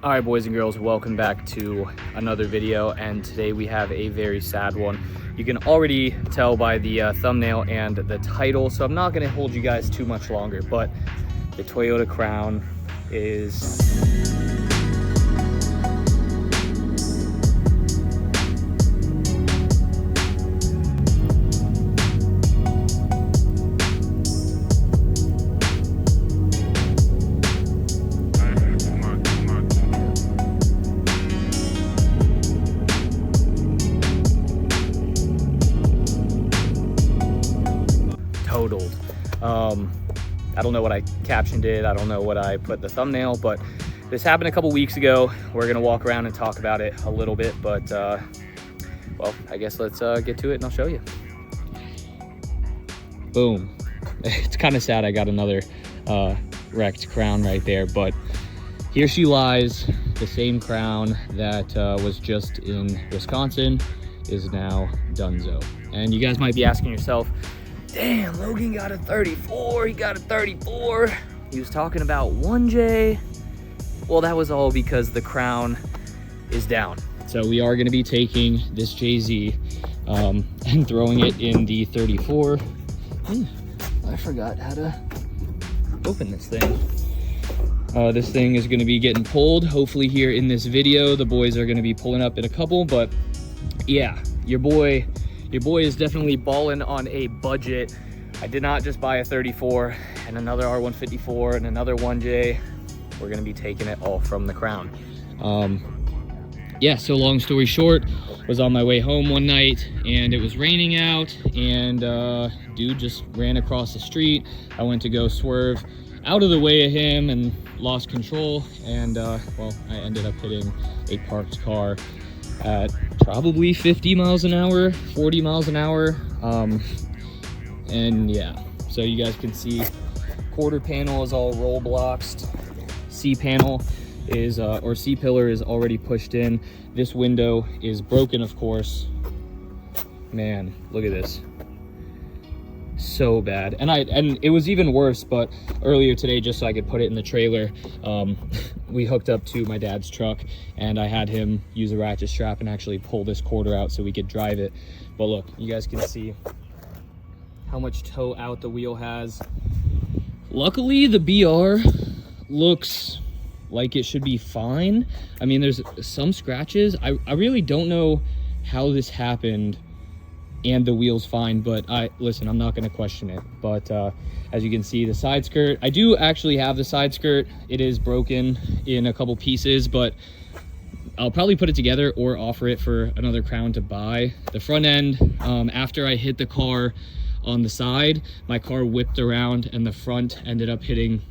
All right, boys and girls, welcome back to another video, and today we have a very sad one. You can already tell by the thumbnail and the title, so I'm not going to hold you guys too much longer, but the Toyota Crown is totaled. I don't know what I captioned it. I don't know what I put the thumbnail, but this happened a couple weeks ago. We're gonna walk around and talk about it a little bit, but well, I guess let's get to it and I'll show you. Boom. It's kind of sad I got another wrecked Crown right there, but here she lies. The same Crown that was just in Wisconsin is now donezo. And you guys might be asking yourself, damn, Logan got a 34, he got a 34. He was talking about 1J. Well, that was all because the Crown is down. So we are gonna be taking this JZ and throwing it in the 34. I forgot how to open this thing. This thing is gonna be getting pulled, hopefully here in this video. The boys are gonna be pulling up in a couple, but yeah, your boy is definitely balling on a budget. I did not just buy a 34 and another R154 and another 1J. We're gonna be taking it all from the Crown. Yeah, so long story short, was on my way home one night and it was raining out, and dude just ran across the street. I went to go swerve out of the way of him and lost control, and well, I ended up hitting a parked car at probably 50 miles an hour, 40 miles an hour. And yeah, so you guys can see quarter panel is all roll blocked. C panel is, or C pillar is already pushed in. This window is broken, of course. Man, look at this. So bad. And it was even worse, but earlier today, just so I could put it in the trailer, we hooked up to my dad's truck and I had him use a ratchet strap and actually pull this quarter out so we could drive it. But look, you guys can see how much toe out the wheel has. Luckily, the BR looks like it should be fine. I mean, there's some scratches. I really don't know how this happened and the wheel's fine, but listen, I'm not gonna question it. But as you can see, the side skirt, I do actually have the side skirt. It is broken in a couple pieces, but I'll probably put it together or offer it for another Crown to buy. The front end, after I hit the car on the side, my car whipped around and the front ended up hitting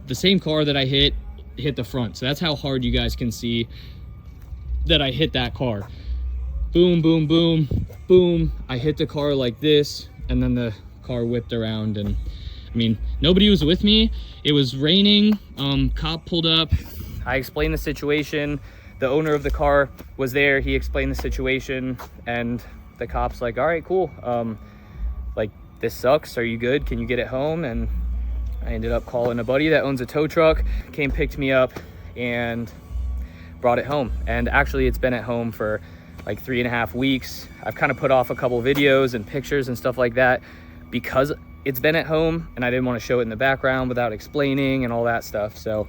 the same car that I hit the front. So that's how hard you guys can see that I hit that car. Boom, boom, boom, boom. I hit the car like this, and then the car whipped around. And I mean, nobody was with me. It was raining. Cop pulled up. I explained the situation. The owner of the car was there. He explained the situation, and the cop's like, all right, cool. Like, this sucks. Are you good? Can you get it home? And I ended up calling a buddy that owns a tow truck, came, picked me up, and brought it home. And actually, it's been at home for like 3.5 weeks. I've kind of put off a couple videos and pictures and stuff like that because it's been at home and I didn't want to show it in the background without explaining and all that stuff. So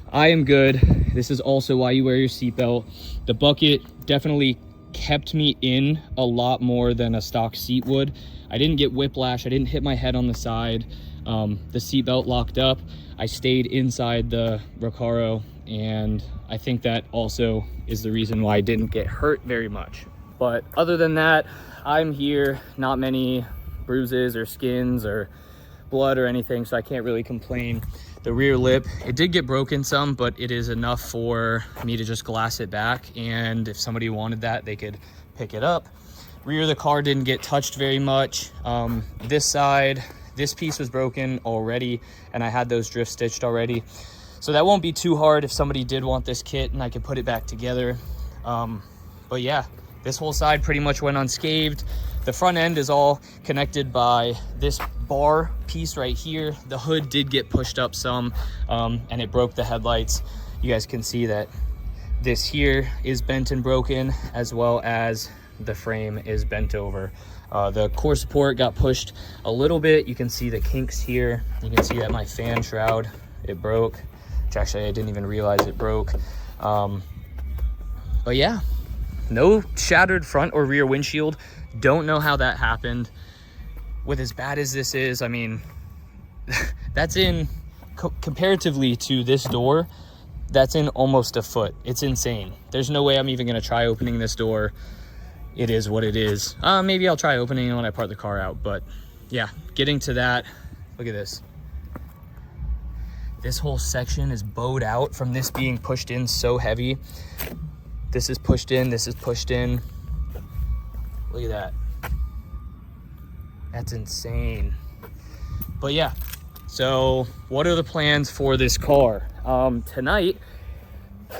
I am good. This is also why you wear your seatbelt. The bucket definitely kept me in a lot more than a stock seat would. I didn't get whiplash. I didn't hit my head on the side. The seatbelt locked up. I stayed inside the Recaro, and I think that also is the reason why I didn't get hurt very much. But other than that, I'm here. Not many bruises or skins or blood or anything, so I can't really complain. The rear lip, it did get broken some, but it is enough for me to just glass it back, and if somebody wanted that, they could pick it up. Rear of the car didn't get touched very much. This side, this piece was broken already, and I had those drift stitched already. So that won't be too hard if somebody did want this kit and I could put it back together. But yeah, this whole side pretty much went unscathed. The front end is all connected by this bar piece right here. The hood did get pushed up some, and it broke the headlights. You guys can see that This here is bent and broken, as well as the frame is bent over. The core support got pushed a little bit. You can see the kinks here. You can see that my fan shroud, it broke, which actually I didn't even realize it broke. But yeah, no shattered front or rear windshield. Don't know how that happened. With as bad as this is, I mean, that's in, comparatively to this door, that's in almost a foot. It's insane. There's no way I'm even gonna try opening this door. It is what it is. Maybe I'll try opening it when I park the car out, but yeah, getting to that, look at this. This whole section is bowed out from this being pushed in so heavy. This is pushed in, this is pushed in. Look at that. That's insane. But yeah, so what are the plans for this car? Tonight,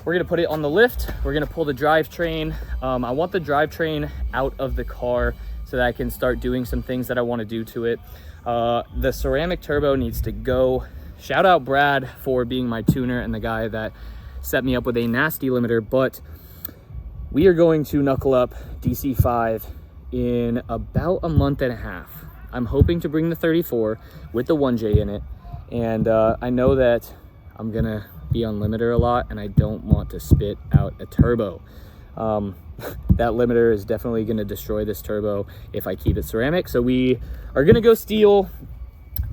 we're gonna put it on the lift. We're gonna pull the drivetrain. I want the drivetrain out of the car so that I can start doing some things that I wanna do to it. The ceramic turbo needs to go. Shout out Brad for being my tuner and the guy that set me up with a nasty limiter, but we are going to knuckle up DC5 in about a month and a half. I'm hoping to bring the 34 with the 1J in it. And I know that I'm gonna be on limiter a lot and I don't want to spit out a turbo. That limiter is definitely gonna destroy this turbo if I keep it ceramic. So we are gonna go steel.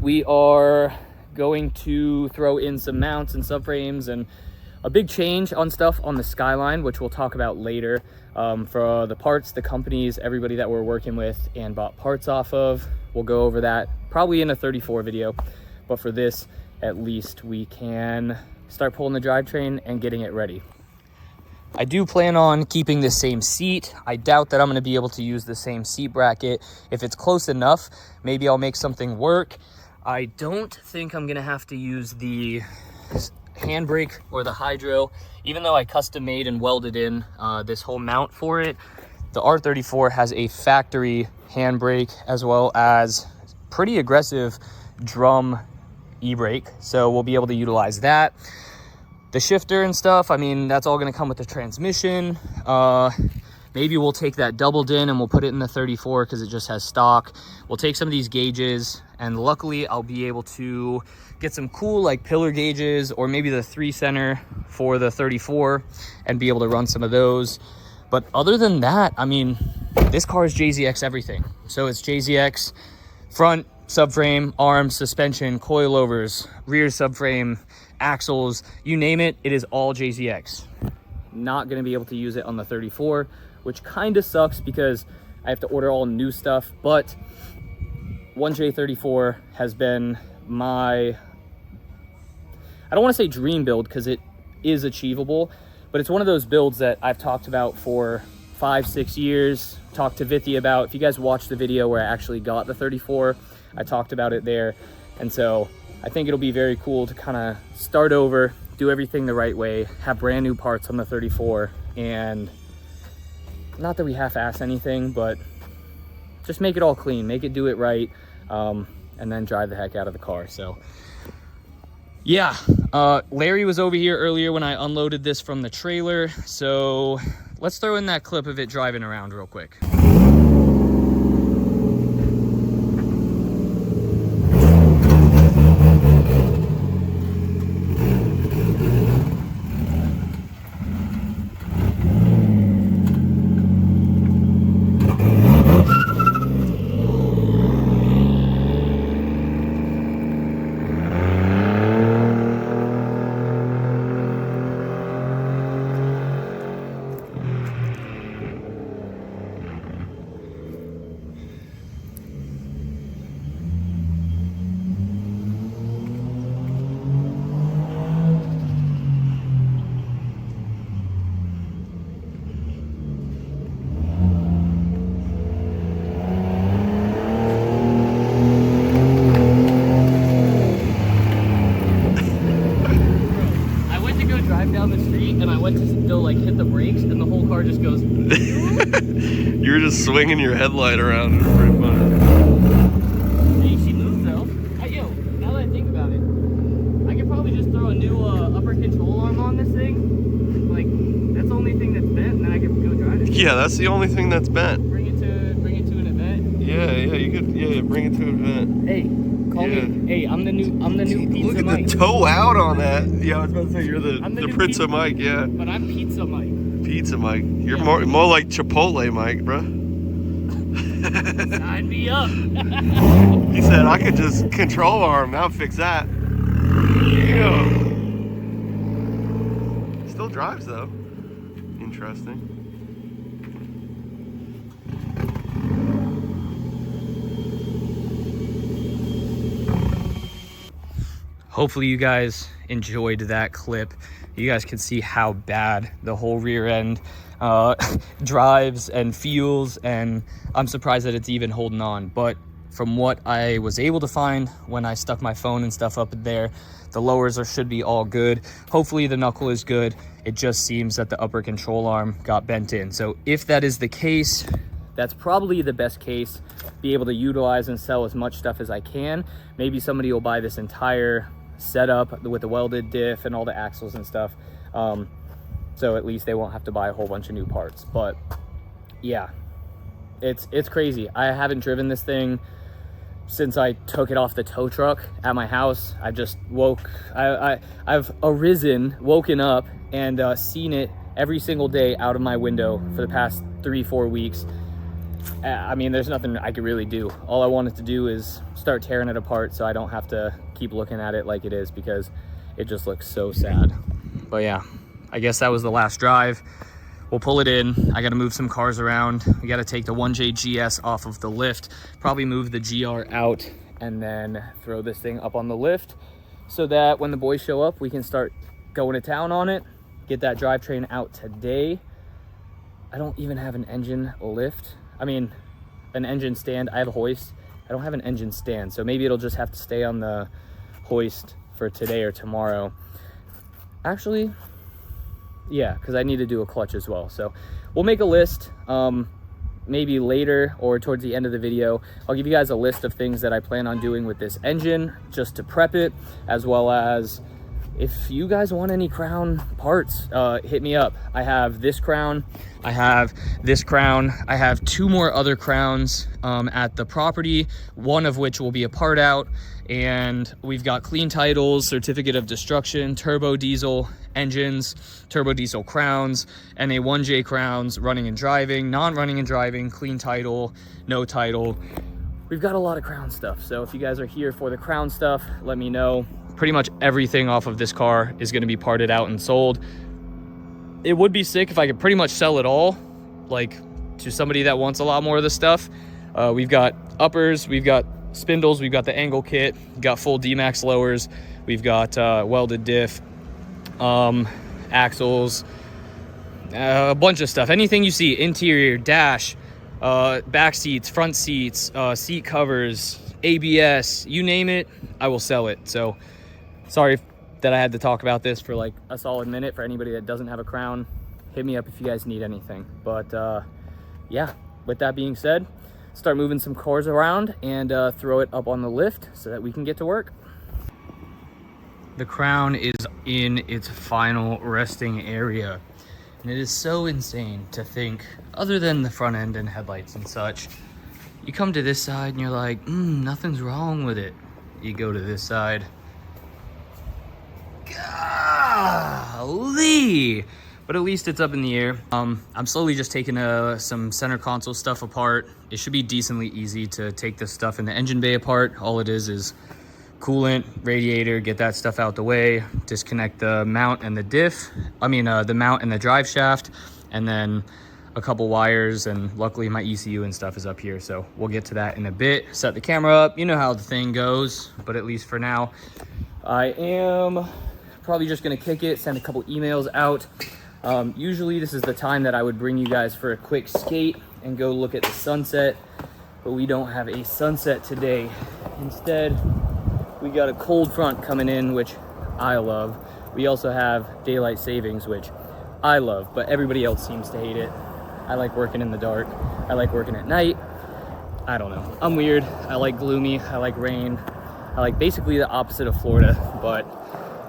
We are going to throw in some mounts and subframes and a big change on stuff on the Skyline, which we'll talk about later. For the parts, the companies, everybody that we're working with and bought parts off of, we'll go over that probably in a 34 video. But for this, at least we can start pulling the drivetrain and getting it ready. I do plan on keeping the same seat. I doubt that I'm gonna be able to use the same seat bracket. If it's close enough, maybe I'll make something work. I don't think I'm gonna have to use the handbrake or the hydro, even though I custom made and welded in this whole mount for it. The R34 has a factory handbrake as well as pretty aggressive drum e-brake, so we'll be able to utilize that. The shifter and stuff, I mean, that's all going to come with the transmission. Maybe we'll take that doubled in and we'll put it in the 34 because it just has stock. We'll take some of these gauges, and luckily I'll be able to get some cool like pillar gauges or maybe the 3 center for the 34 and be able to run some of those. But other than that, I mean, this car is JZX everything. So it's JZX front, subframe, arms, suspension, coilovers, rear subframe, axles, you name it, it is all JZX. Not gonna be able to use it on the 34, which kind of sucks because I have to order all new stuff, but 1J34 has been my, I don't want to say dream build because it is achievable, but it's one of those builds that I've talked about for 5-6 years, talked to Vithi about. If you guys watched the video where I actually got the 34, I talked about it there. And so I think it'll be very cool to kind of start over, do everything the right way, have brand new parts on the 34, and not that we half-ass anything, but just make it all clean, make it do it right, and then drive the heck out of the car. So yeah, Larry was over here earlier when I unloaded this from the trailer, so let's throw in that clip of it driving around real quick. You were just swinging your headlight around. It was pretty funny. Hey, she moved though. Yo, now that I think about it, I could probably just throw a new upper control arm on this thing. Like, that's Yeah, that's the only thing that's bent. Bring it to an event. Yeah, you could. Yeah, bring it to an event. Hey, call me. Hey, I'm the new Pizza Look at Mike. the toe out on that. Yeah, I was about to say you're I'm the new Prince Pizza, of Mike. Yeah, but I'm Pizza Mike. Pizza Mike. You're more like Chipotle Mike, bro. Sign me up. He said I could just control arm. Now fix that. Yeah. Still drives though. Interesting. Hopefully you guys enjoyed that clip. You guys can see how bad the whole rear end drives and feels, and I'm surprised that it's even holding on. But from what I was able to find when I stuck my phone and stuff up there, the lowers should be all good. Hopefully the knuckle is good. It just seems that the upper control arm got bent in. So if that is the case, that's probably the best case. Be able to utilize and sell as much stuff as I can. Maybe somebody will buy this entire setup with the welded diff and all the axles and stuff. So at least they won't have to buy a whole bunch of new parts. But yeah, it's crazy. I haven't driven this thing since I took it off the tow truck at my house. I just I've woken up and seen it every single day out of my window for the past 3-4 weeks. I mean, there's nothing I could really do. All I wanted to do is start tearing it apart so I don't have to keep looking at it like it is, because it just looks so sad. But yeah, I guess that was the last drive. We'll pull it in. I got to move some cars around. We got to take the 1J GS off of the lift, probably move the GR out, and then throw this thing up on the lift so that when the boys show up, we can start going to town on it, get that drivetrain out today. I don't even have an engine lift. I mean, an engine stand. I have a hoist. I don't have an engine stand, so maybe it'll just have to stay on the hoist for today or tomorrow. Actually, yeah, because I need to do a clutch as well. So we'll make a list, maybe later or towards the end of the video. I'll give you guys a list of things that I plan on doing with this engine just to prep it, as well as if you guys want any crown parts, hit me up. I have this crown, I have this crown, I have 2 more other crowns at the property, one of which will be a part out, and we've got clean titles, certificate of destruction, turbo diesel engines, turbo diesel crowns, NA1J crowns, running and driving, non-running and driving, clean title, no title. We've got a lot of crown stuff, so if you guys are here for the crown stuff, let me know. Pretty much everything off of this car is going to be parted out and sold. It would be sick if I could pretty much sell it all, like to somebody that wants a lot more of the stuff. We've got uppers, we've got spindles, we've got the angle kit, we've got full D-Max lowers, we've got welded diff, axles, a bunch of stuff. Anything you see, interior, dash, back seats, front seats, seat covers, ABS, you name it, I will sell it. So sorry that I had to talk about this for like a solid minute. For anybody that doesn't have a crown, hit me up if you guys need anything. But yeah, with that being said, start moving some cars around and throw it up on the lift so that we can get to work. The crown is in its final resting area, and it is so insane to think, other than the front end and headlights and such, you come to this side and you're like, nothing's wrong with it. You go to this side, golly, but at least it's up in the air. I'm slowly just taking some center console stuff apart. It should be decently easy to take this stuff in the engine bay apart. All it is coolant, radiator, get that stuff out the way, disconnect the mount and the diff, the mount and the drive shaft, and then a couple wires, and luckily my ECU and stuff is up here, so we'll get to that in a bit. Set the camera up, you know how the thing goes, but at least for now, I am probably just gonna kick it, send a couple emails out. Usually this is the time that I would bring you guys for a quick skate and go look at the sunset, but we don't have a sunset today. Instead, we got a cold front coming in, which I love. We also have daylight savings, which I love, but everybody else seems to hate it. I like working in the dark. I like working at night. I don't know. I'm weird. I like gloomy. I like rain. I like basically the opposite of Florida, but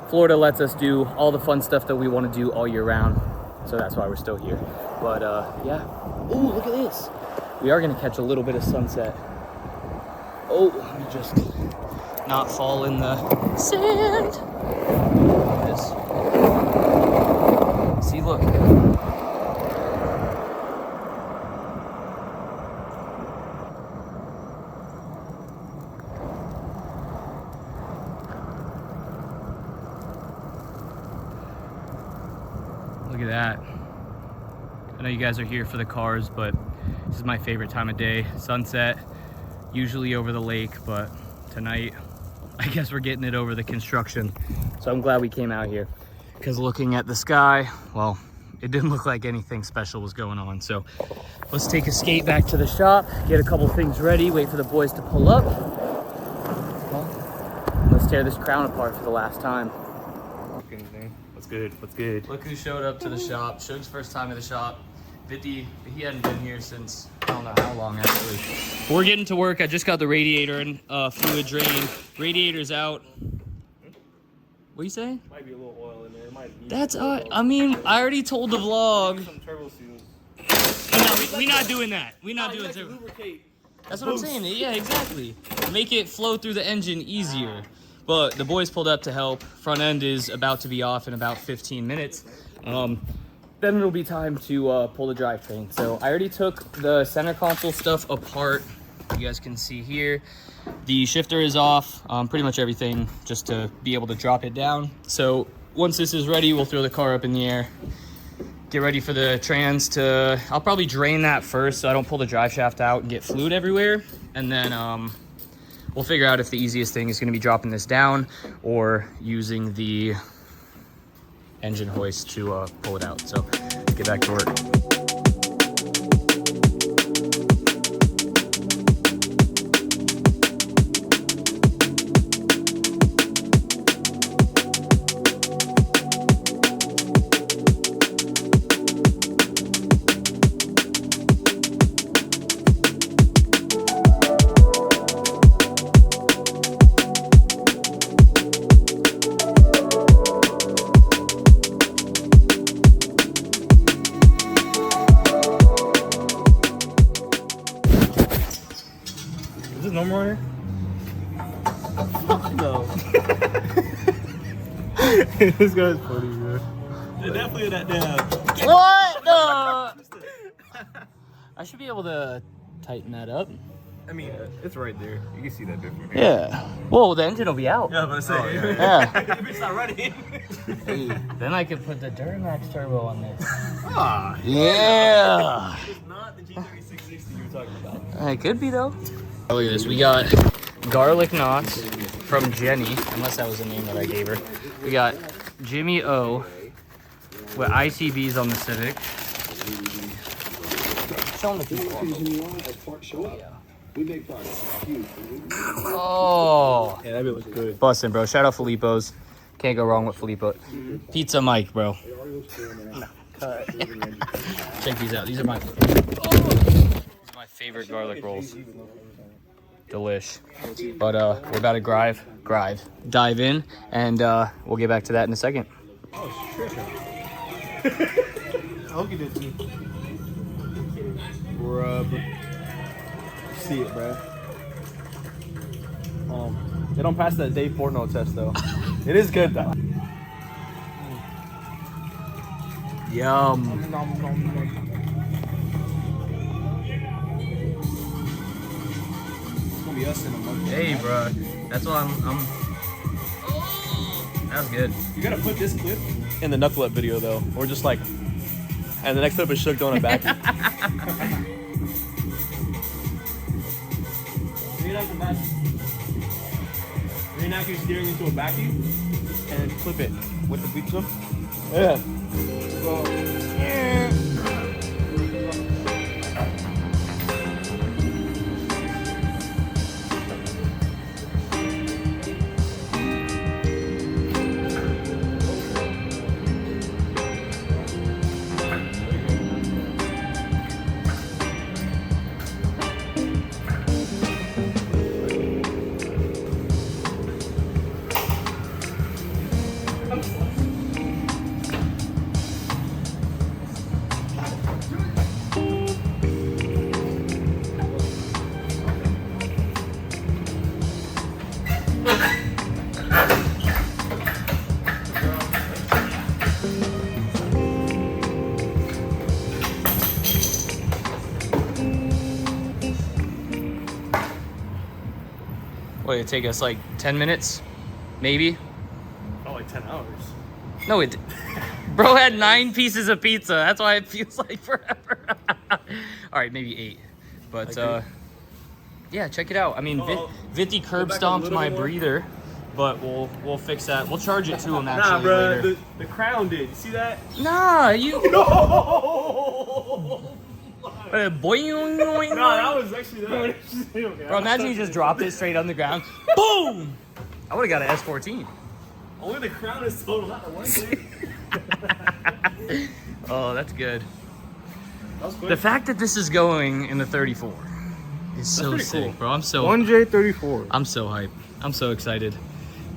Florida lets us do all the fun stuff that we want to do all year round. So that's why we're still here. But yeah. Oh, look at this. We are gonna catch a little bit of sunset. Oh, let me just not fall in the sand. Look at this. See, look. Look at that. I know you guys are here for the cars, but this is my favorite time of day. Sunset, usually over the lake, but tonight, I guess we're getting it over the construction. So I'm glad we came out here, because looking at the sky, well, it didn't look like anything special was going on. So let's take a skate back to the shop, get a couple things ready, wait for the boys to pull up. Well, let's tear this crown apart for the last time. What's good? What's good? Look who showed up to the shop. Shug's first time at the shop. 50, he hadn't been here since I don't know how long actually. But we're getting to work. I just got the radiator and fluid drain. Radiator's out. What are you saying? Might be a little oil in there. It might be. That's I mean, I already told the vlog. Some turbo seals. No, we're not doing that. We're not doing turbo. That's what I'm saying. Yeah, exactly. Make it flow through the engine easier. But the boys pulled up to help. Front end is about to be off in about 15 minutes. Then it'll be time to pull the drivetrain. So I already took the center console stuff apart. You guys can see here. The shifter is off, pretty much everything, just to be able to drop it down. So once this is ready, we'll throw the car up in the air. Get ready for the trans to, I'll probably drain that first so I don't pull the drive shaft out and get fluid everywhere. And then we'll figure out if the easiest thing is gonna be dropping this down or using the engine hoist to pull it out. So get back to work. Normal runner? Fuck no. This guy's funny, bro. They're definitely that damn. What the? I should be able to tighten that up. I mean, it's right there. You can see that difference. Yeah. Whoa, the engine will be out. Yeah, but I say, Yeah. if it's not running. Then I could put the Duramax turbo on this. Ah. Yeah. It's not the G3660 you were talking about. It could be though. Oh, look at this. We got garlic knots from Jenny, unless that was the name that I gave her. We got Jimmy O with ICBs on the Civic. Show them the people. Oh. Yeah, that looks good. Bustin', bro. Shout out Filippo's. Can't go wrong with Filippo. Pizza Mike, bro. Check these out. These are my favorite garlic rolls. Delish. But we're about to dive in, and we'll get back to that in a second. Oh, shit. I hope you did too. Rub. See it, bro. They don't pass that Dave Portnoy test though. It is good though. Yum. Be us in a month. Hey, bro. That's why I'm. That was good. You gotta put this clip in the knuckle up video though, or just like, and the next clip is Shug throwing it back. Reenact you steering into a vacuum and clip it with the pizza. Yeah. What, it'd take us like 10 minutes? Maybe? Oh, like 10 hours. No, it... Bro had 9 pieces of pizza. That's why it feels like forever. All right, maybe 8. But, yeah, check it out. I mean, Vitti curb stomped my breather, but we'll fix that. We'll charge it to him actually Nah, bro, later. the crown did. You see that? Nah, you... No! Boing. Nah, that was actually that. Okay, Bro, imagine you just dropped it straight on the ground. Boom! I would have got an S14. Only the crown is total, not the one thing. Oh, that's good. That was quick. The fact that this is going in the 34 is so pretty sick, cool. bro. I'm so 1J34. I'm so hyped. I'm so excited.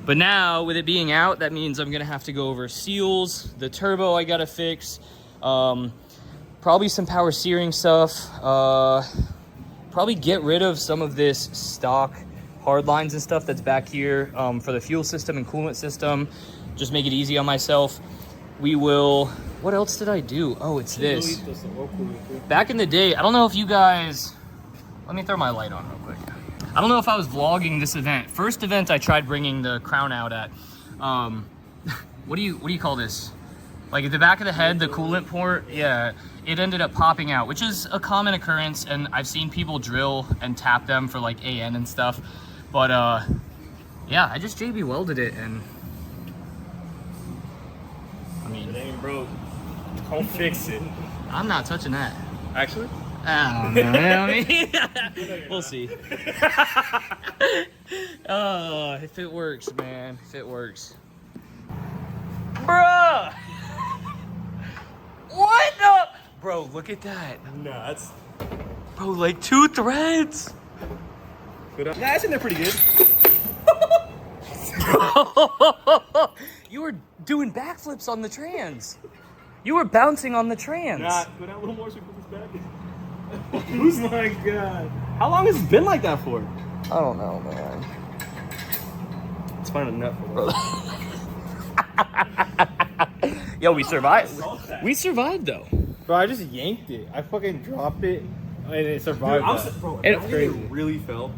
But now, with it being out, that means I'm gonna have to go over seals, the turbo I gotta fix, probably some power steering stuff, probably get rid of some of this stock hard lines and stuff that's back here for the fuel system and coolant system. Just make it easy on myself. We will... What else did I do? Oh, it's this. Back in the day, I don't know if you guys... Let me throw my light on real quick. I don't know if I was vlogging this event. First event I tried bringing the crown out at. What do you call this? Like at the back of the head, the coolant port, yeah, it ended up popping out, which is a common occurrence, and I've seen people drill and tap them for like AN and stuff. But yeah, I just JB welded it, and I mean, It ain't broke. Don't fix it. I'm not touching that. Actually? I don't know. I mean, we'll see. Oh, if it works, man. If it works. Bruh! What the? Bro, look at that. No, that's... Bro, like 2 threads. Good. Nah, that's in there pretty good. You were doing backflips on the trans. You were bouncing on the trans. Nah, go down a little more so we put this back in. Oh my god. How long has it been like that for? I don't know, man. Let's find a nut for it. Yo, we survived. We survived, though. Bro, I just yanked it. I fucking dropped it and it survived. Bro, It- if it really fell,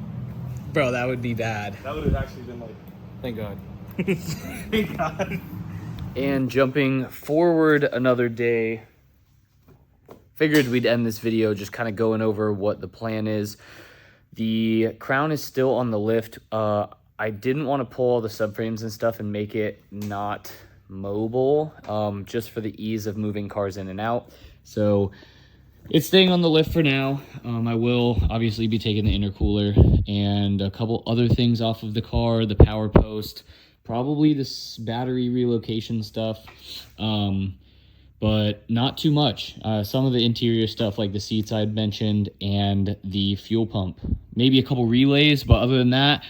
Bro, that would be bad. that would have actually been like... Thank God. Thank God. And jumping forward another day, figured we'd end this video just kind of going over what the plan is. The crown is still on the lift. I didn't want to pull all the subframes and stuff and make it not mobile, just for the ease of moving cars in and out. So it's staying on the lift for now. I will obviously be taking the intercooler and a couple other things off of the car, the power post, probably this battery relocation stuff, but not too much. Some of the interior stuff like the seats I'd mentioned and the fuel pump. Maybe a couple relays, but other than that,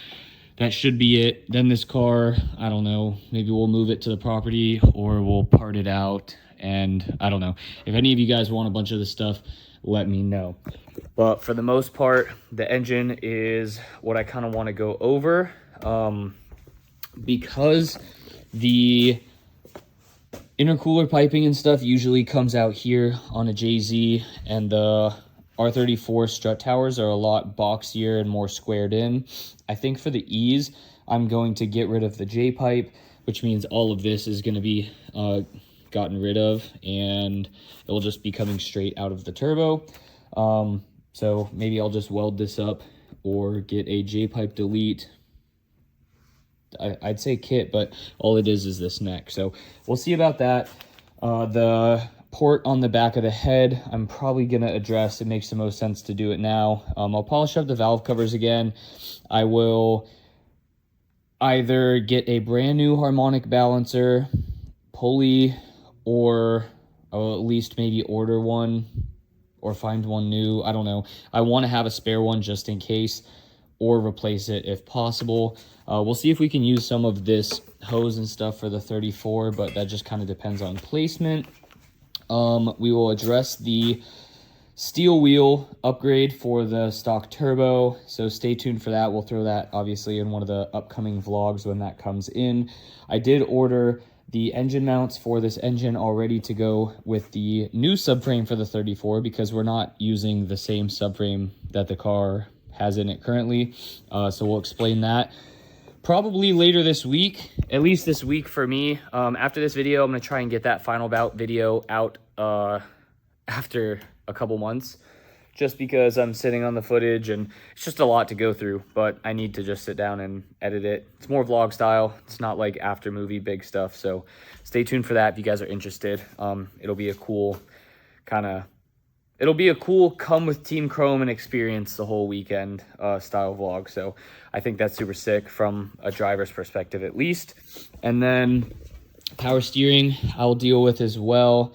that should be it. Then this car, I don't know, maybe we'll move it to the property or we'll part it out. And I don't know. If any of you guys want a bunch of this stuff, let me know. But for the most part, the engine is what I kind of want to go over. Because the intercooler piping and stuff usually comes out here on a JZ, and the R34 strut towers are a lot boxier and more squared in. I think for the ease, I'm going to get rid of the J-pipe, which means all of this is going to be gotten rid of, and it will just be coming straight out of the turbo. So maybe I'll just weld this up or get a J-pipe delete. I'd say kit, but all it is this neck. So we'll see about that. The port on the back of the head, I'm probably going to address. It makes the most sense to do it now. I'll polish up the valve covers again. I will either get a brand new harmonic balancer, pulley, or I'll at least maybe order one or find one new. I don't know. I want to have a spare one just in case, or replace it if possible. We'll see if we can use some of this hose and stuff for the 34, but that just kind of depends on placement. We will address the steel wheel upgrade for the stock turbo, so stay tuned for that. We'll throw that obviously in one of the upcoming vlogs when that comes in. I did order the engine mounts for this engine already to go with the new subframe for the 34, because we're not using the same subframe that the car has in it currently. So we'll explain that probably later this week, at least this week for me. After this video, I'm going to try and get that final bout video out after a couple months, just because I'm sitting on the footage and it's just a lot to go through, but I need to just sit down and edit it. It's more vlog style. It's not like after movie big stuff. So stay tuned for that if you guys are interested. It'll be a cool come with Team Chrome and experience the whole weekend style vlog. So I think that's super sick from a driver's perspective at least. And then power steering I'll deal with as well.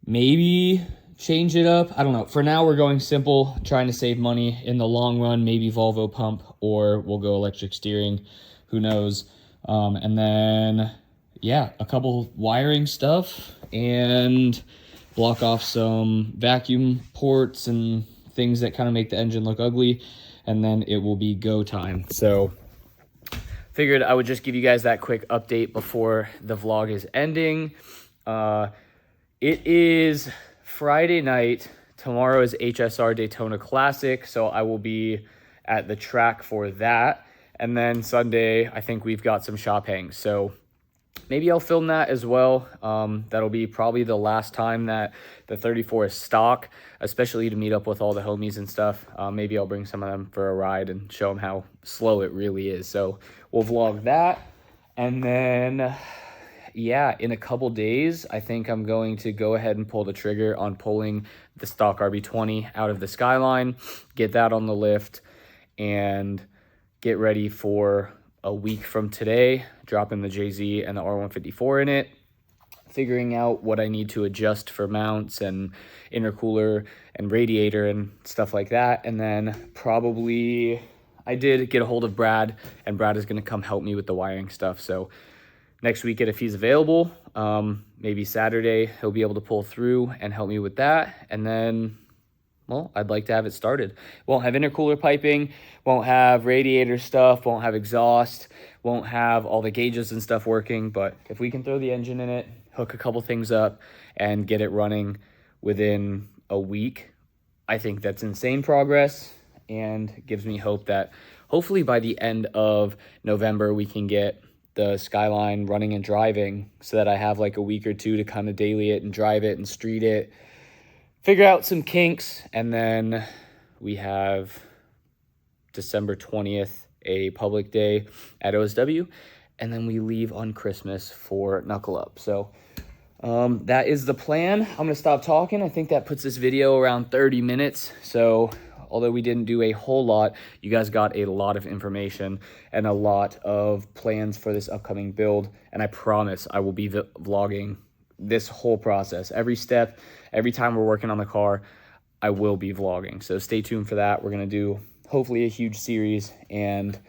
Maybe change it up. I don't know. For now, we're going simple, trying to save money. In the long run, maybe Volvo pump, or we'll go electric steering. Who knows? And then, yeah, a couple wiring stuff and block off some vacuum ports and things that kind of make the engine look ugly. And then it will be go time. So figured I would just give you guys that quick update before the vlog is ending. It is Friday night. Tomorrow is HSR Daytona Classic, so I will be at the track for that. And then Sunday, I think we've got some shop hangs, so maybe I'll film that as well. That'll be probably the last time that the 34 is stock, especially to meet up with all the homies and stuff. Maybe I'll bring some of them for a ride and show them how slow it really is. So we'll vlog that. And then, yeah, in a couple days, I think I'm going to go ahead and pull the trigger on pulling the stock RB20 out of the Skyline, get that on the lift, and get ready for a week from today, dropping the JZ and the R154 in it, figuring out what I need to adjust for mounts and intercooler and radiator and stuff like that. And then probably I did get a hold of Brad, and Brad is going to come help me with the wiring stuff. So next weekend, if he's available, maybe Saturday, he'll be able to pull through and help me with that. And then, well, I'd like to have it started. Won't have intercooler piping, won't have radiator stuff, won't have exhaust, won't have all the gauges and stuff working. But if we can throw the engine in it, hook a couple things up, and get it running within a week, I think that's insane progress and gives me hope that hopefully by the end of November, we can get the Skyline running and driving, so that I have like a week or two to kind of daily it and drive it and street it, figure out some kinks. And then we have December 20th, a public day at OSW, and then we leave on Christmas for Knuckle Up. So that is the plan. I'm gonna stop talking. I think that puts this video around 30 minutes. So although we didn't do a whole lot, you guys got a lot of information and a lot of plans for this upcoming build. And I promise I will be vlogging this whole process. Every step, every time we're working on the car, I will be vlogging. So stay tuned for that. We're going to do hopefully a huge series and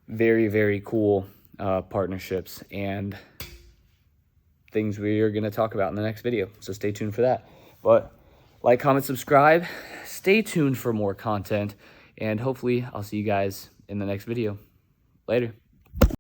very, very cool partnerships and things we are going to talk about in the next video. So stay tuned for that. But like, comment, subscribe. Stay tuned for more content, and hopefully I'll see you guys in the next video. Later.